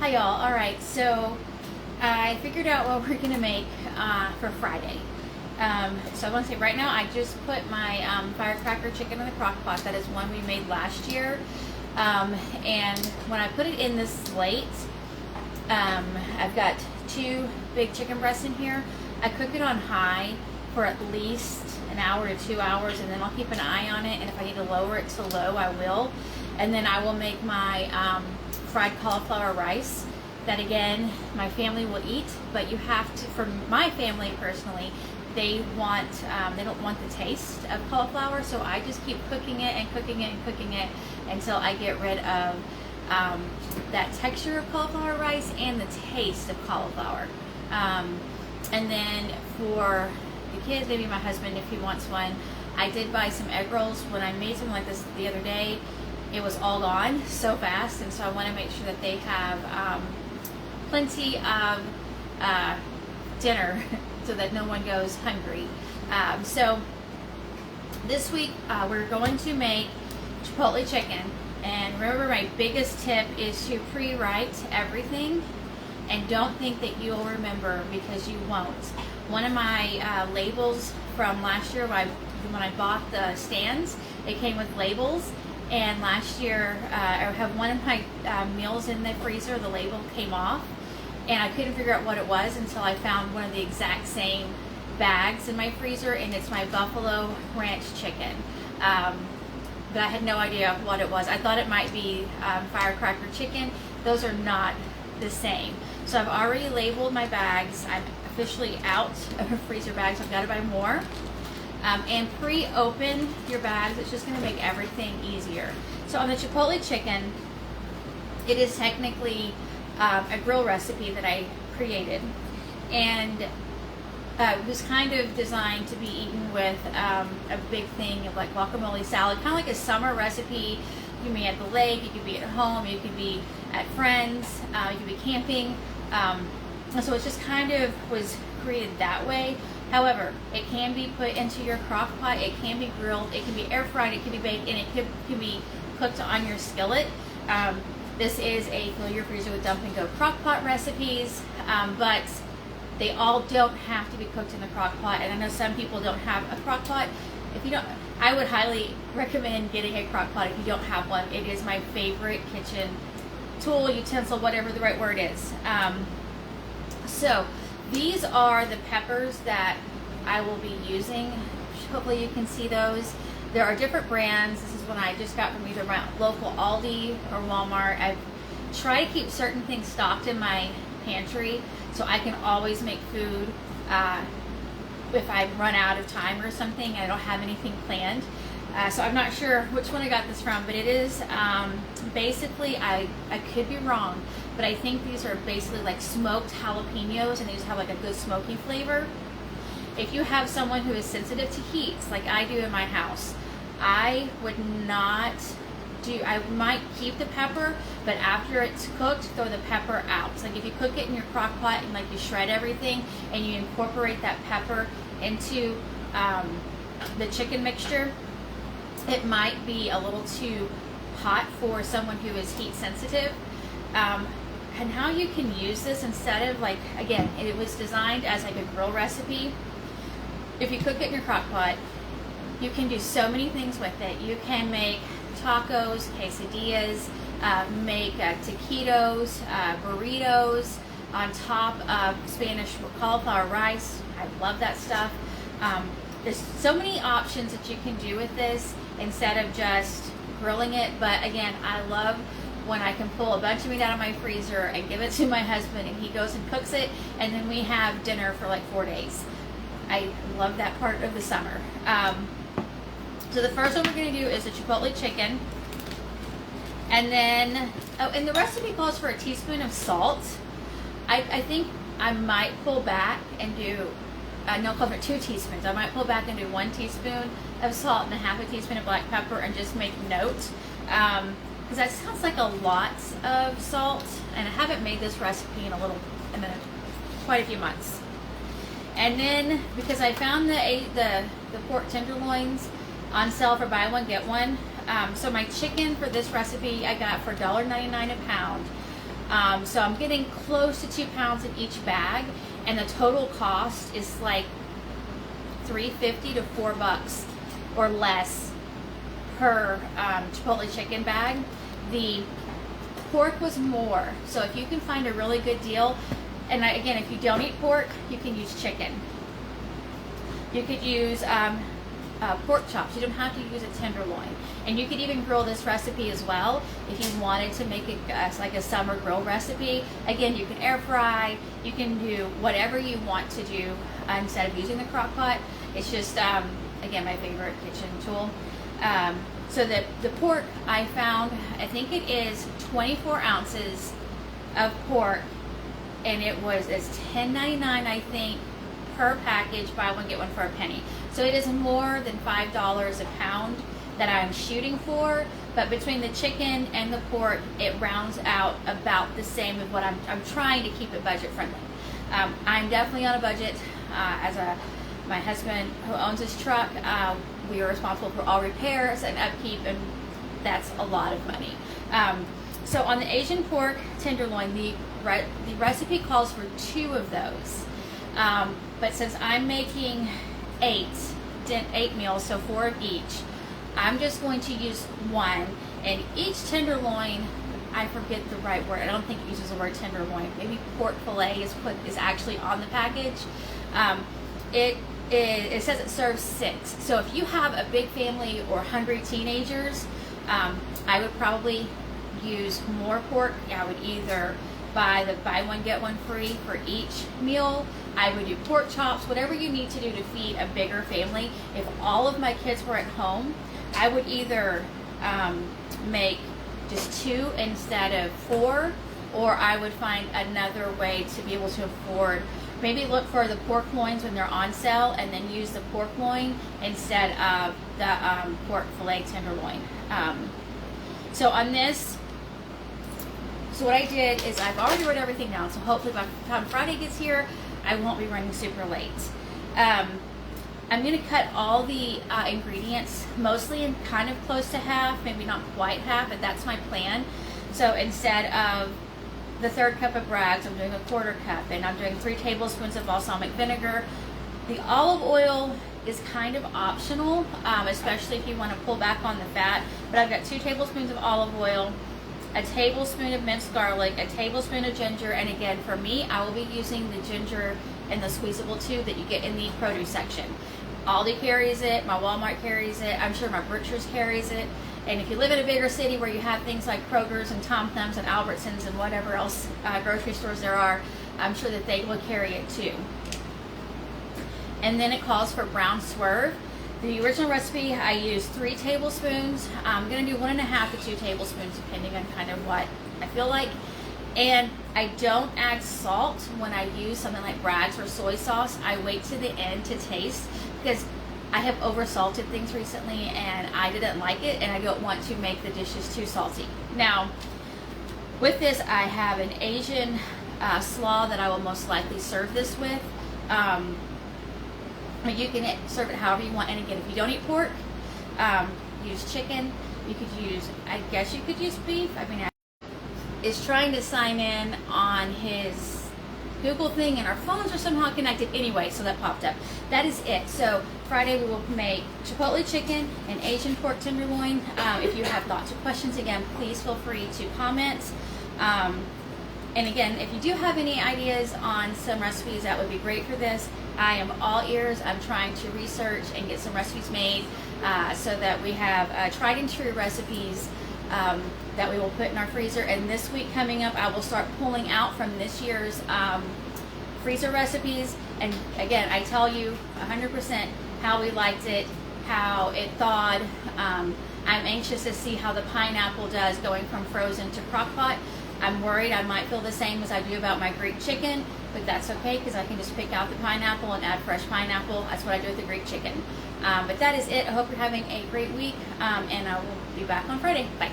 Hi y'all. All right, so I figured out what we're gonna make for Friday. So I want to say right now, I just put my firecracker chicken in the crock pot. That is one we made last year. And when I put it in this slate, I've got 2 big chicken breasts in here. I cook it on high for at least an hour to 2 hours, and then I'll keep an eye on it, and if I need to lower it to low, I will. And then I will make my fried cauliflower rice that, again, my family will eat, but you have to, for my family personally, they don't want the taste of cauliflower, so I just keep cooking it and cooking it and cooking it until I get rid of that texture of cauliflower rice and the taste of cauliflower. And then for the kids, maybe my husband, if he wants one, I did buy some egg rolls. When I made something like this the other day, it was all gone so fast, and so I want to make sure that they have plenty of dinner so that no one goes hungry. So this week we're going to make Chipotle chicken, and remember, my biggest tip is to pre-write everything, and don't think that you'll remember, because you won't. One of my labels from last year, when I bought the stands, it came with labels. And last year, I have one of my meals in the freezer, the label came off, and I couldn't figure out what it was until I found one of the exact same bags in my freezer, and it's my buffalo ranch chicken. But I had no idea what it was. I thought it might be firecracker chicken. Those are not the same. So I've already labeled my bags. I'm officially out of freezer bags. I've got to buy more. And pre-open your bags. It's just going to make everything easier. So on the Chipotle chicken, it is technically a grill recipe that I created, and it was kind of designed to be eaten with a big thing of like guacamole salad, kind of like a summer recipe. You can be at the lake, you could be at home, you could be at friends, you could be camping. So it just kind of was created that way. However, it can be put into your crock pot, it can be grilled, it can be air fried, it can be baked, and it can be cooked on your skillet. This is a fill your freezer with dump and go crock pot recipes, but they all don't have to be cooked in the crock pot. And I know some people don't have a crock pot. If you don't, I would highly recommend getting a crock pot if you don't have one. It is my favorite kitchen tool, utensil, whatever the right word is. So these are the peppers that I will be using. Hopefully you can see those. There are different brands. This is one I just got from either my local Aldi or Walmart. I try to keep certain things stocked in my pantry so I can always make food if I run out of time or something. I don't have anything planned. So I'm not sure which one I got this from, but it is basically, I could be wrong, but I think these are basically like smoked jalapenos, and they just have like a good smoky flavor. If you have someone who is sensitive to heat, like I do in my house, I would not do, I might keep the pepper, but after it's cooked, throw the pepper out. So like if you cook it in your crock pot and like you shred everything and you incorporate that pepper into the chicken mixture, it might be a little too hot for someone who is heat sensitive. And how you can use this instead of, like, again, it was designed as like a grill recipe. If you cook it in your crock pot, you can do so many things with it. You can make tacos, quesadillas, make taquitos, burritos on top of Spanish cauliflower rice. I love that stuff. There's so many options that you can do with this instead of just grilling it. But again, I love when I can pull a bunch of meat out of my freezer and give it to my husband, and he goes and cooks it, and then we have dinner for like 4 days. I love that part of the summer. So the first one we're going to do is the Chipotle chicken. And then, oh, and the recipe calls for a teaspoon of salt. I think I might pull back and do, no, call for 2 teaspoons. I might pull back and do 1 teaspoon of salt and a half a teaspoon of black pepper, and just make note. Because that sounds like a lot of salt, and I haven't made this recipe in quite a few months. And then, because I found the pork tenderloins on sale for buy one, get one. So my chicken for this recipe I got for $1.99 a pound. So I'm getting close to 2 pounds in each bag, and the total cost is like $3.50 to $4 or less per Chipotle chicken bag. The pork was more, so if you can find a really good deal, and again, if you don't eat pork, you can use chicken. You could use pork chops. You don't have to use a tenderloin. And you could even grill this recipe as well if you wanted to make it like a summer grill recipe. Again, you can air fry. You can do whatever you want to do instead of using the crock pot. It's just, again, my favorite kitchen tool. So the pork I found, I think it is 24 ounces of pork, and it's $10.99, I think, per package. Buy one, get one for a penny. So it is more than $5 a pound that I'm shooting for, but between the chicken and the pork, it rounds out about the same of what I'm trying to keep it budget friendly. I'm definitely on a budget. My husband, who owns his truck, we are responsible for all repairs and upkeep, and that's a lot of money. So on the Asian pork tenderloin, the recipe calls for 2 of those. But since I'm making 8 meals, so 4 of each, I'm just going to use 1. And each tenderloin, I forget the right word. I don't think it uses the word tenderloin. Maybe pork fillet is actually on the package. It says it serves 6. So if you have a big family or hungry teenagers, I would probably use more pork. I would either buy the buy one get one free for each meal. I would do pork chops, whatever you need to do to feed a bigger family. If all of my kids were at home, I would either make just 2 instead of 4, or I would find another way to be able to afford. Maybe look for the pork loins when they're on sale, and then use the pork loin instead of the pork fillet tenderloin. So on this, so what I did is I've already wrote everything down, so hopefully by the time Friday gets here, I won't be running super late. I'm going to cut all the ingredients mostly in kind of close to half, maybe not quite half, but that's my plan. So instead of the 1/3 cup of Bragg's, I'm doing a 1/4 cup, and I'm doing 3 tablespoons of balsamic vinegar. The olive oil is kind of optional, especially if you want to pull back on the fat, but I've got 2 tablespoons of olive oil, a tablespoon of minced garlic, a tablespoon of ginger, and again, for me, I will be using the ginger in the squeezable tube that you get in the produce section. Aldi carries it, my Walmart carries it, I'm sure my Butcher's carries it, and if you live in a bigger city where you have things like Kroger's and Tom Thumbs and Albertsons and whatever else grocery stores there are, I'm sure that they will carry it too. And then it calls for brown swerve. The original recipe, I used 3 tablespoons. I'm going to do 1.5 to 2 tablespoons, depending on kind of what I feel like. And I don't add salt when I use something like Bragg's or soy sauce. I wait to the end to taste, because I have oversalted things recently and I didn't like it, and I don't want to make the dishes too salty. Now, with this, I have an Asian slaw that I will most likely serve this with. You can serve it however you want, and again, if you don't eat pork, use chicken. You could use, I guess you could use beef. I mean, is trying to sign in on his Google thing, and our phones are somehow connected anyway, so that popped up. That is it. So Friday we will make Chipotle chicken and Asian pork tenderloin. If you have thoughts or questions, again, please feel free to comment. And again, if you do have any ideas on some recipes that would be great for this, I am all ears. I'm trying to research and get some recipes made so that we have tried and true recipes that we will put in our freezer. And this week coming up, I will start pulling out from this year's freezer recipes. And again, I tell you 100% how we liked it, how it thawed. I'm anxious to see how the pineapple does going from frozen to crock pot. I'm worried I might feel the same as I do about my Greek chicken, but that's okay, because I can just pick out the pineapple and add fresh pineapple. That's what I do with the Greek chicken. But that is it. I hope you're having a great week, and I will be back on Friday. Bye.